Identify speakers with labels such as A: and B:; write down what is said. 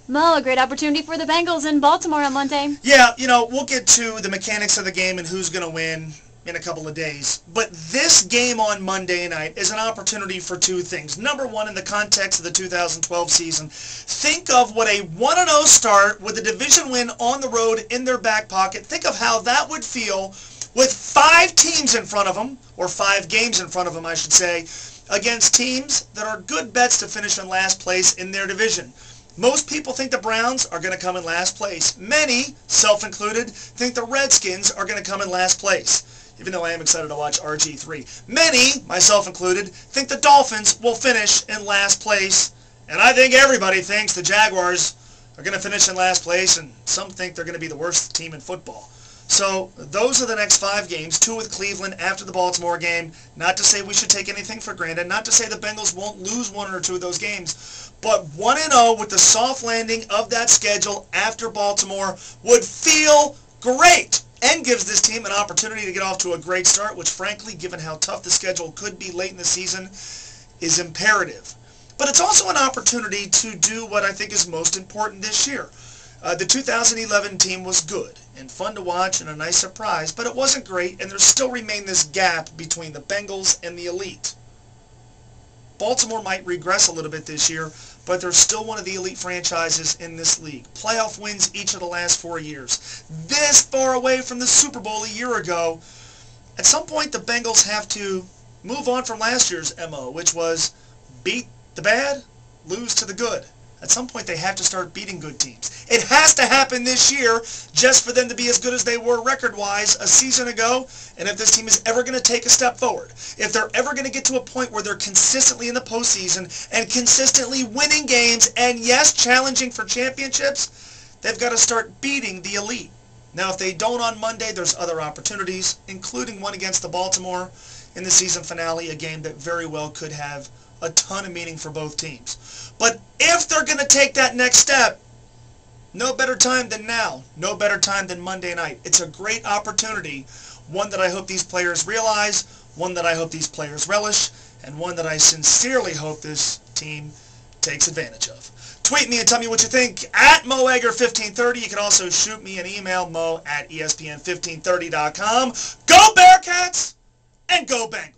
A: Mo, a great opportunity for the Bengals in Baltimore on Monday.
B: Yeah, we'll get to the mechanics of the game and who's going to win in a couple of days. But this game on Monday night is an opportunity for two things. Number one, in the context of the 2012 season, think of what a 1-0 start with a division win on the road in their back pocket. Think of how that would feel with 5 teams in front of them, or 5 games in front of them, I should say, against teams that are good bets to finish in last place in their division. Most people think the Browns are going to come in last place. Many, self-included, think the Redskins are going to come in last place, even though I am excited to watch RG3. Many, myself included, think the Dolphins will finish in last place, and I think everybody thinks the Jaguars are going to finish in last place, and some think they're going to be the worst team in football. So those are the next 5 games, 2 with Cleveland after the Baltimore game. Not to say we should take anything for granted, not to say the Bengals won't lose 1 or 2 of those games, but 1-0 with the soft landing of that schedule after Baltimore would feel great and gives this team an opportunity to get off to a great start, which frankly, given how tough the schedule could be late in the season, is imperative. But it's also an opportunity to do what I think is most important this year. The 2011 team was good and fun to watch and a nice surprise, but it wasn't great, and there still remained this gap between the Bengals and the elite. Baltimore might regress a little bit this year, but they're still one of the elite franchises in this league. Playoff wins each of the last 4 years. This far away from the Super Bowl a year ago. At some point, the Bengals have to move on from last year's MO, which was beat the bad, lose to the good. At some point, they have to start beating good teams. It has to happen this year just for them to be as good as they were record-wise a season ago. And if this team is ever going to take a step forward, if they're ever going to get to a point where they're consistently in the postseason and consistently winning games and, yes, challenging for championships, they've got to start beating the elite. Now, if they don't on Monday, there's other opportunities, including one against the Baltimore in the season finale, a game that very well could have a ton of meaning for both teams. But if they're going to take that next step, no better time than now. No better time than Monday night. It's a great opportunity, one that I hope these players realize, one that I hope these players relish, and one that I sincerely hope this team takes advantage of. Tweet me and tell me what you think at MoEgger1530. You can also shoot me an email, mo@espn1530.com. Go Bearcats and go Bengals!